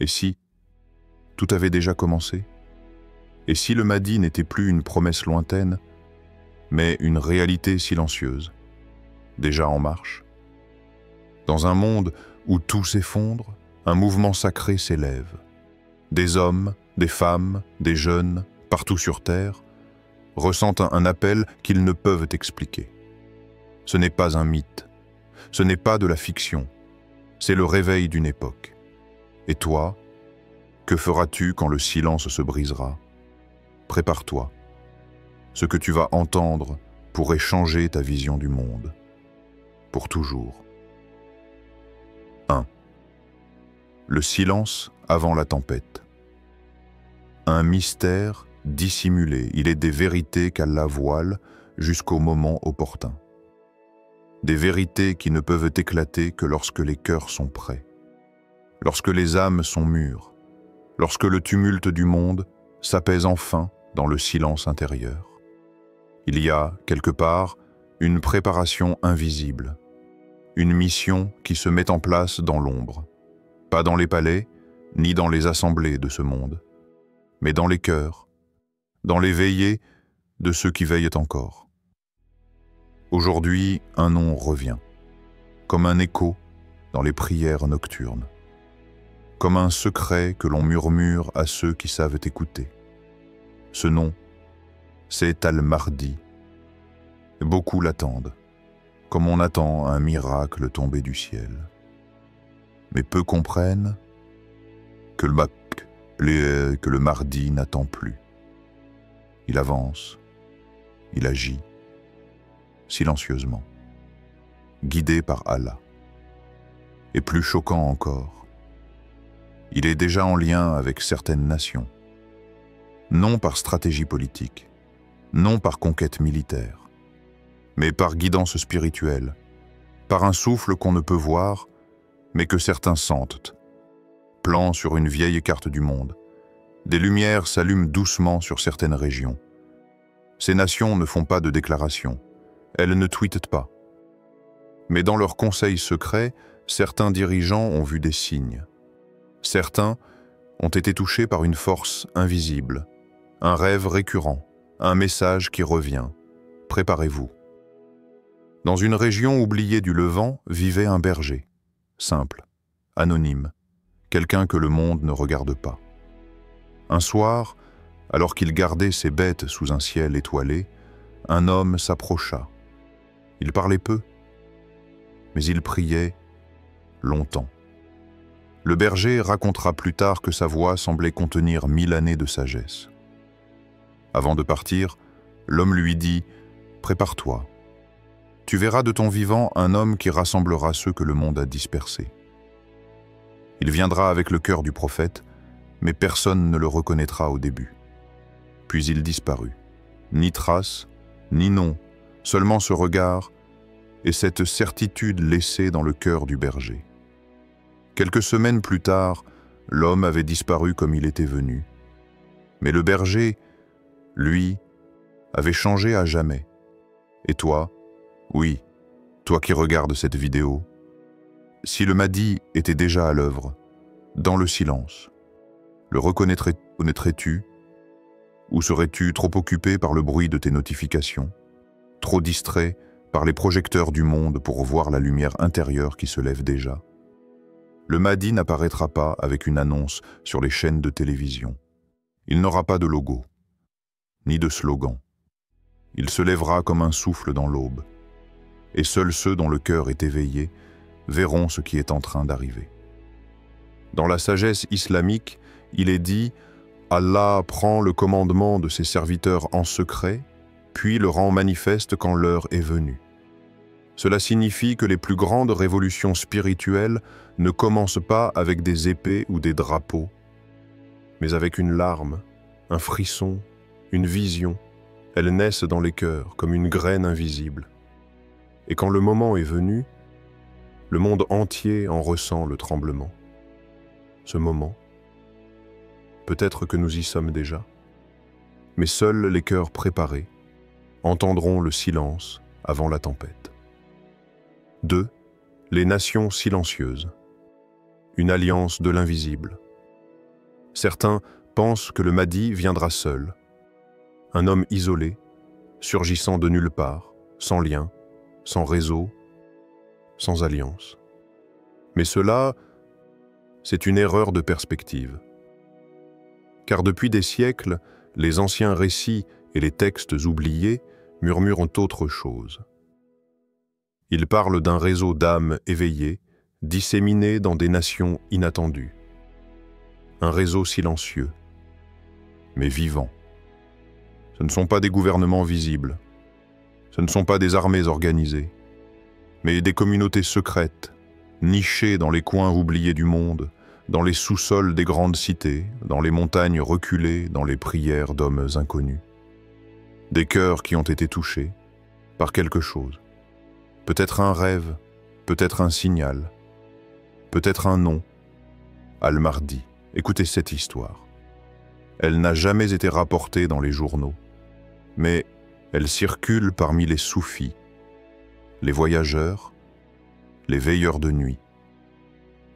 Et si tout avait déjà commencé? Et si le Mahdi n'était plus une promesse lointaine, mais une réalité silencieuse, déjà en marche? Dans un monde où tout s'effondre, un mouvement sacré s'élève. Des hommes, des femmes, des jeunes, partout sur Terre, ressentent un appel qu'ils ne peuvent expliquer. Ce n'est pas un mythe, ce n'est pas de la fiction, c'est le réveil d'une époque. Et toi, que feras-tu quand le silence se brisera? Prépare-toi. Ce que tu vas entendre pourrait changer ta vision du monde. Pour toujours. 1. Le silence avant la tempête. Un mystère dissimulé, il est des vérités qu'Allah voile jusqu'au moment opportun. Des vérités qui ne peuvent éclater que lorsque les cœurs sont prêts, lorsque les âmes sont mûres, lorsque le tumulte du monde s'apaise enfin dans le silence intérieur. Il y a, quelque part, une préparation invisible, une mission qui se met en place dans l'ombre, pas dans les palais, ni dans les assemblées de ce monde, mais dans les cœurs, dans les veillées de ceux qui veillent encore. Aujourd'hui, un nom revient, comme un écho dans les prières nocturnes, comme un secret que l'on murmure à ceux qui savent écouter. Ce nom, c'est Al-Mahdi. Beaucoup l'attendent, comme on attend un miracle tombé du ciel. Mais peu comprennent que le Mahdi n'attend plus. Il avance, il agit, silencieusement, guidé par Allah. Et plus choquant encore, il est déjà en lien avec certaines nations, non par stratégie politique, non par conquête militaire, mais par guidance spirituelle, par un souffle qu'on ne peut voir, mais que certains sentent. Plan sur une vieille carte du monde, des lumières s'allument doucement sur certaines régions. Ces nations ne font pas de déclarations, elles ne tweetent pas. Mais dans leurs conseils secrets, certains dirigeants ont vu des signes. Certains ont été touchés par une force invisible, un rêve récurrent, un message qui revient. Préparez-vous. Dans une région oubliée du Levant vivait un berger, simple, anonyme, quelqu'un que le monde ne regarde pas. Un soir, alors qu'il gardait ses bêtes sous un ciel étoilé, un homme s'approcha. Il parlait peu, mais il priait longtemps. Le berger racontera plus tard que sa voix semblait contenir 1000 années de sagesse. Avant de partir, l'homme lui dit « Prépare-toi. Tu verras de ton vivant un homme qui rassemblera ceux que le monde a dispersés. Il viendra avec le cœur du prophète, mais personne ne le reconnaîtra au début. » Puis il disparut. Ni trace, ni nom, seulement ce regard et cette certitude laissée dans le cœur du berger. Quelques semaines plus tard, l'homme avait disparu comme il était venu. Mais le berger, lui, avait changé à jamais. Et toi, oui, toi qui regardes cette vidéo, si le Mahdi était déjà à l'œuvre, dans le silence, le reconnaîtrais-tu? Ou serais-tu trop occupé par le bruit de tes notifications, trop distrait par les projecteurs du monde pour voir la lumière intérieure qui se lève déjà? Le Mahdi n'apparaîtra pas avec une annonce sur les chaînes de télévision. Il n'aura pas de logo, ni de slogan. Il se lèvera comme un souffle dans l'aube, et seuls ceux dont le cœur est éveillé verront ce qui est en train d'arriver. Dans la sagesse islamique, il est dit « Allah prend le commandement de ses serviteurs en secret, puis le rend manifeste quand l'heure est venue. » Cela signifie que les plus grandes révolutions spirituelles ne commencent pas avec des épées ou des drapeaux, mais avec une larme, un frisson, une vision. Elles naissent dans les cœurs comme une graine invisible. Et quand le moment est venu, le monde entier en ressent le tremblement. Ce moment, peut-être que nous y sommes déjà, mais seuls les cœurs préparés entendront le silence avant la tempête. 2. Les nations silencieuses. Une alliance de l'invisible. Certains pensent que le Mahdi viendra seul, un homme isolé, surgissant de nulle part, sans lien, sans réseau, sans alliance. Mais cela, c'est une erreur de perspective. Car depuis des siècles, les anciens récits et les textes oubliés murmurent autre chose. Ils parlent d'un réseau d'âmes éveillées, disséminées dans des nations inattendues. Un réseau silencieux, mais vivant. Ce ne sont pas des gouvernements visibles, ce ne sont pas des armées organisées, mais des communautés secrètes, nichées dans les coins oubliés du monde, dans les sous-sols des grandes cités, dans les montagnes reculées, dans les prières d'hommes inconnus. Des cœurs qui ont été touchés par quelque chose. Peut-être un rêve, peut-être un signal, peut-être un nom. Al-Mahdi, écoutez cette histoire. Elle n'a jamais été rapportée dans les journaux, mais elle circule parmi les soufis, les voyageurs, les veilleurs de nuit.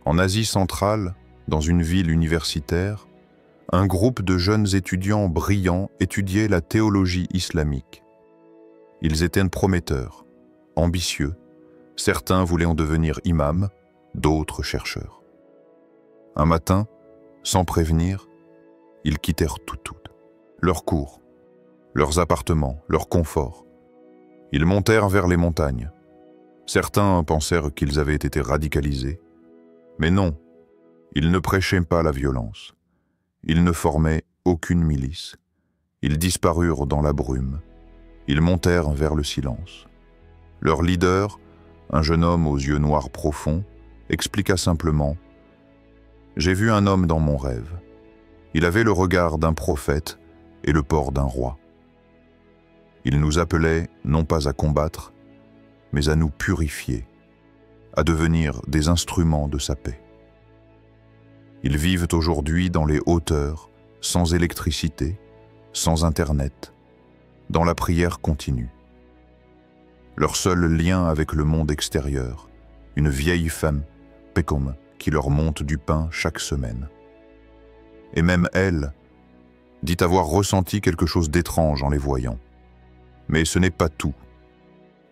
En Asie centrale, dans une ville universitaire, un groupe de jeunes étudiants brillants étudiait la théologie islamique. Ils étaient prometteurs, ambitieux. Certains voulaient en devenir imams, d'autres chercheurs. Un matin, sans prévenir, ils quittèrent tout. Leurs cours, leurs appartements, leur confort. Ils montèrent vers les montagnes. Certains pensèrent qu'ils avaient été radicalisés. Mais non, ils ne prêchaient pas la violence. Ils ne formaient aucune milice. Ils disparurent dans la brume. Ils montèrent vers le silence. Leur leader, un jeune homme aux yeux noirs profonds, expliqua simplement « J'ai vu un homme dans mon rêve. Il avait le regard d'un prophète et le port d'un roi. Il nous appelait non pas à combattre, mais à nous purifier, à devenir des instruments de sa paix. Ils vivent aujourd'hui dans les hauteurs, sans électricité, sans Internet, dans la prière continue. Leur seul lien avec le monde extérieur, une vieille femme, Pekom, qui leur monte du pain chaque semaine. Et même elle dit avoir ressenti quelque chose d'étrange en les voyant. Mais ce n'est pas tout.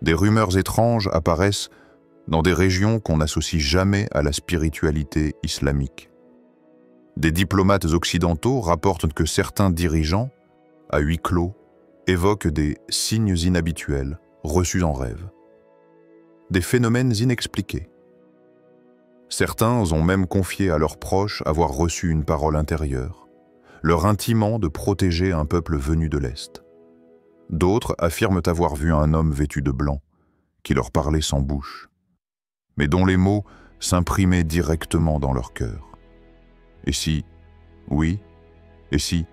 Des rumeurs étranges apparaissent dans des régions qu'on n'associe jamais à la spiritualité islamique. Des diplomates occidentaux rapportent que certains dirigeants, à huis clos, évoquent des signes inhabituels reçus en rêve. Des phénomènes inexpliqués. Certains ont même confié à leurs proches avoir reçu une parole intérieure, leur intimant de protéger un peuple venu de l'Est. D'autres affirment avoir vu un homme vêtu de blanc, qui leur parlait sans bouche, mais dont les mots s'imprimaient directement dans leur cœur. Et si, oui, et si,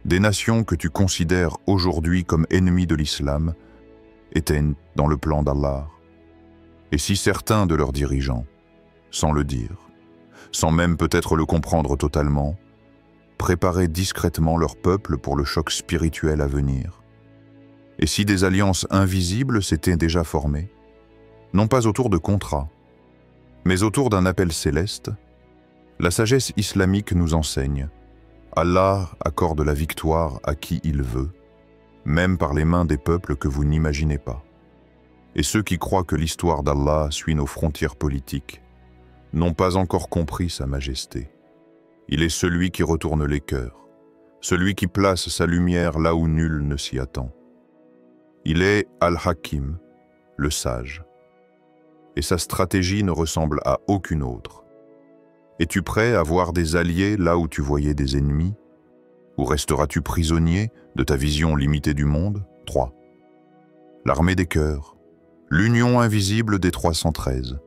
des nations que tu considères aujourd'hui comme ennemies de l'islam étaient dans le plan d'Allah. Et si certains de leurs dirigeants, sans le dire, sans même peut-être le comprendre totalement, préparaient discrètement leur peuple pour le choc spirituel à venir. Et si des alliances invisibles s'étaient déjà formées, non pas autour de contrats, mais autour d'un appel céleste, la sagesse islamique nous enseigne. Allah accorde la victoire à qui il veut, même par les mains des peuples que vous n'imaginez pas. Et ceux qui croient que l'histoire d'Allah suit nos frontières politiques n'ont pas encore compris sa majesté. Il est celui qui retourne les cœurs, celui qui place sa lumière là où nul ne s'y attend. Il est Al-Hakim, le sage, et sa stratégie ne ressemble à aucune autre. Es-tu prêt à voir des alliés là où tu voyais des ennemis? Ou resteras-tu prisonnier de ta vision limitée du monde? 3. L'armée des cœurs, l'union invisible des 313.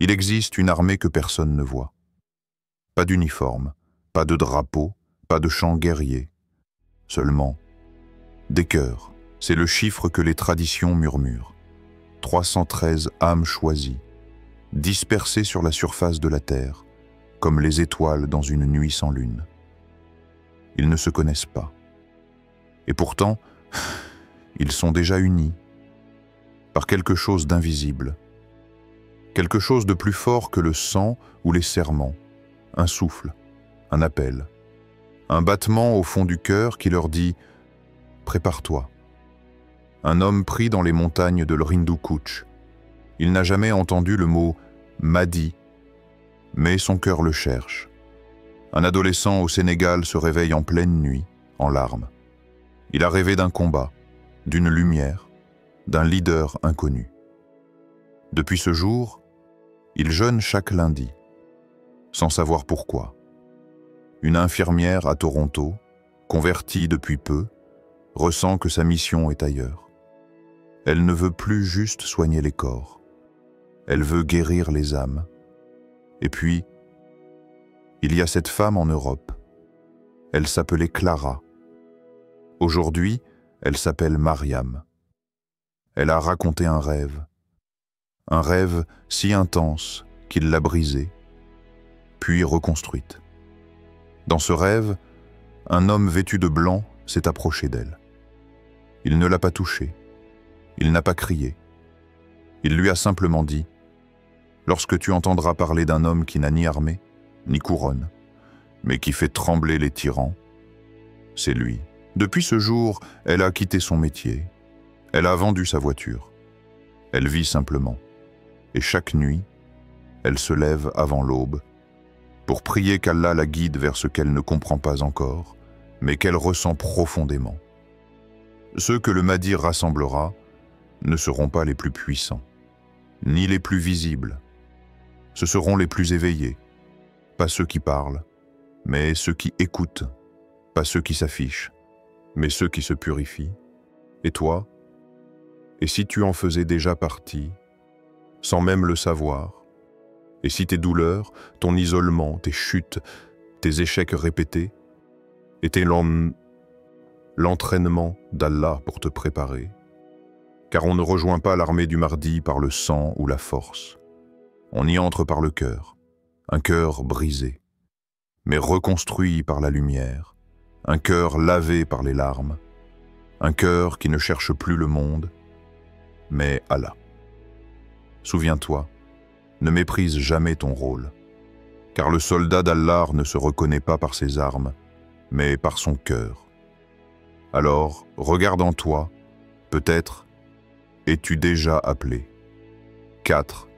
Il existe une armée que personne ne voit. Pas d'uniforme, pas de drapeau, pas de chant guerrier. Seulement des cœurs, c'est le chiffre que les traditions murmurent. 313 âmes choisies, dispersées sur la surface de la terre, comme les étoiles dans une nuit sans lune. Ils ne se connaissent pas. Et pourtant, ils sont déjà unis par quelque chose d'invisible, quelque chose de plus fort que le sang ou les serments, un souffle, un appel, un battement au fond du cœur qui leur dit « Prépare-toi ». Un homme pris dans les montagnes de l'Hindu Kuch. Il n'a jamais entendu le mot « Mahdi », mais son cœur le cherche. Un adolescent au Sénégal se réveille en pleine nuit, en larmes. Il a rêvé d'un combat, d'une lumière, d'un leader inconnu. Depuis ce jour, il jeûne chaque lundi, sans savoir pourquoi. Une infirmière à Toronto, convertie depuis peu, ressent que sa mission est ailleurs. Elle ne veut plus juste soigner les corps. Elle veut guérir les âmes. Et puis, il y a cette femme en Europe. Elle s'appelait Clara. Aujourd'hui, elle s'appelle Mariam. Elle a raconté un rêve si intense qu'il l'a brisée, puis reconstruite. Dans ce rêve, un homme vêtu de blanc s'est approché d'elle. Il ne l'a pas touchée, il n'a pas crié. Il lui a simplement dit « Lorsque tu entendras parler d'un homme qui n'a ni armée, ni couronne, mais qui fait trembler les tyrans, c'est lui. » Depuis ce jour, elle a quitté son métier. Elle a vendu sa voiture. Elle vit simplement. Et chaque nuit, elle se lève avant l'aube pour prier qu'Allah la guide vers ce qu'elle ne comprend pas encore, mais qu'elle ressent profondément. Ceux que le Mahdi rassemblera ne seront pas les plus puissants, ni les plus visibles. Ce seront les plus éveillés, pas ceux qui parlent, mais ceux qui écoutent, pas ceux qui s'affichent, mais ceux qui se purifient. Et toi? Et si tu en faisais déjà partie, sans même le savoir? Et si tes douleurs, ton isolement, tes chutes, tes échecs répétés étaient l'entraînement d'Allah pour te préparer? Car on ne rejoint pas l'armée du Mahdi par le sang ou la force. On y entre par le cœur, un cœur brisé, mais reconstruit par la lumière, un cœur lavé par les larmes, un cœur qui ne cherche plus le monde, mais Allah. Souviens-toi, ne méprise jamais ton rôle, car le soldat d'Allah ne se reconnaît pas par ses armes, mais par son cœur. Alors, regarde en toi, peut-être, es-tu déjà appelé. 4.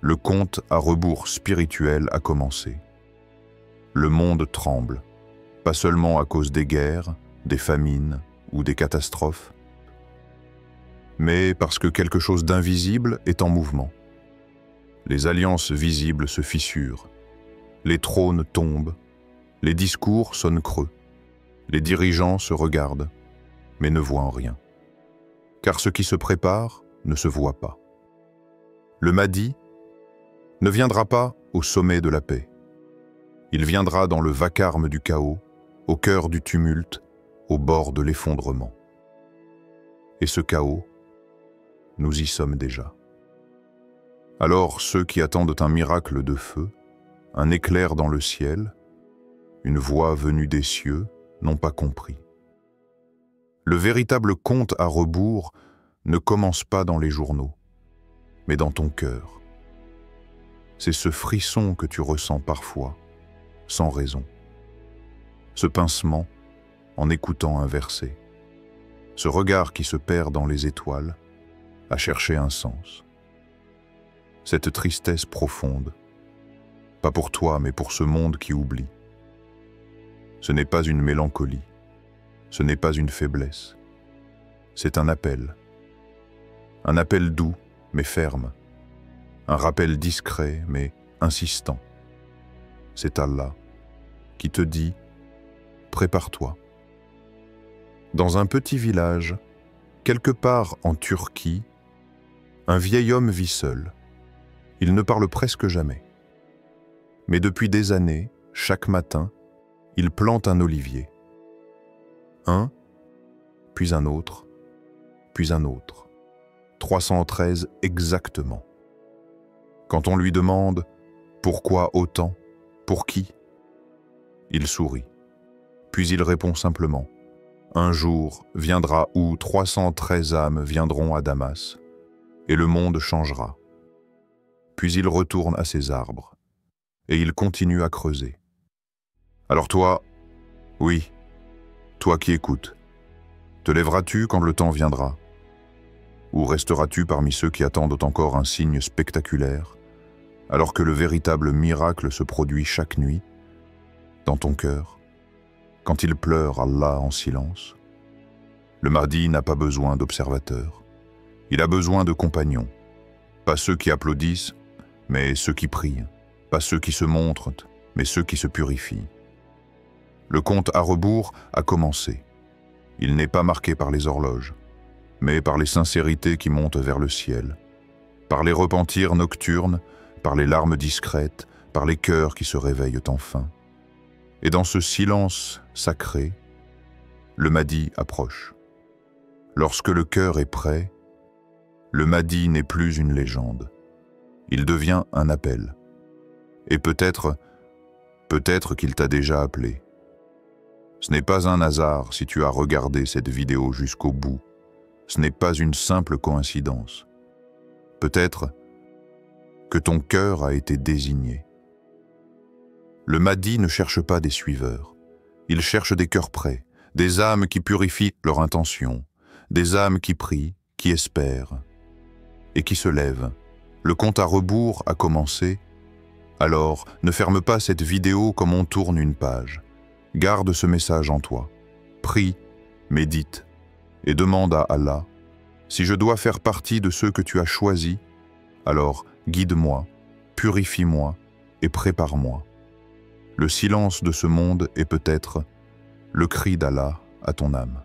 Le compte à rebours spirituel a commencé. Le monde tremble, pas seulement à cause des guerres, des famines ou des catastrophes, mais parce que quelque chose d'invisible est en mouvement. Les alliances visibles se fissurent, les trônes tombent, les discours sonnent creux, les dirigeants se regardent, mais ne voient rien. Car ce qui se prépare ne se voit pas. Le Mahdi ne viendra pas au sommet de la paix. Il viendra dans le vacarme du chaos, au cœur du tumulte, au bord de l'effondrement. Et ce chaos, nous y sommes déjà. Alors ceux qui attendent un miracle de feu, un éclair dans le ciel, une voix venue des cieux, n'ont pas compris. Le véritable compte à rebours ne commence pas dans les journaux, mais dans ton cœur. C'est ce frisson que tu ressens parfois, sans raison. Ce pincement en écoutant un verset. Ce regard qui se perd dans les étoiles, à chercher un sens. Cette tristesse profonde, pas pour toi, mais pour ce monde qui oublie. Ce n'est pas une mélancolie, ce n'est pas une faiblesse. C'est un appel doux, mais ferme. Un rappel discret, mais insistant. C'est Allah qui te dit « Prépare-toi ». Dans un petit village, quelque part en Turquie, un vieil homme vit seul. Il ne parle presque jamais. Mais depuis des années, chaque matin, il plante un olivier. Un, puis un autre, puis un autre. 313 exactement. Quand on lui demande « Pourquoi autant? Pour qui ?» Il sourit. Puis il répond simplement « Un jour viendra où 313 âmes viendront à Damas, et le monde changera. » Puis il retourne à ses arbres, et il continue à creuser. Alors toi, oui, toi qui écoutes, te lèveras-tu quand le temps viendra? Ou resteras-tu parmi ceux qui attendent encore un signe spectaculaire, alors que le véritable miracle se produit chaque nuit, dans ton cœur, quand il pleure Allah en silence? Le Mahdi n'a pas besoin d'observateurs. Il a besoin de compagnons. Pas ceux qui applaudissent, mais ceux qui prient. Pas ceux qui se montrent, mais ceux qui se purifient. Le compte à rebours a commencé. Il n'est pas marqué par les horloges, mais par les sincérités qui montent vers le ciel, par les repentirs nocturnes, par les larmes discrètes, par les cœurs qui se réveillent enfin. Et dans ce silence sacré, le Mahdi approche. Lorsque le cœur est prêt, le Mahdi n'est plus une légende. Il devient un appel. Et peut-être qu'il t'a déjà appelé. Ce n'est pas un hasard si tu as regardé cette vidéo jusqu'au bout. Ce n'est pas une simple coïncidence. Peut-être que ton cœur a été désigné. Le Mahdi ne cherche pas des suiveurs. Il cherche des cœurs prêts, des âmes qui purifient leur intention, des âmes qui prient, qui espèrent et qui se lèvent. Le compte à rebours a commencé. Alors, ne ferme pas cette vidéo comme on tourne une page. Garde ce message en toi. Prie, médite et demande à Allah: si je dois faire partie de ceux que tu as choisis, alors guide-moi, purifie-moi et prépare-moi. Le silence de ce monde est peut-être le cri d'Allah à ton âme.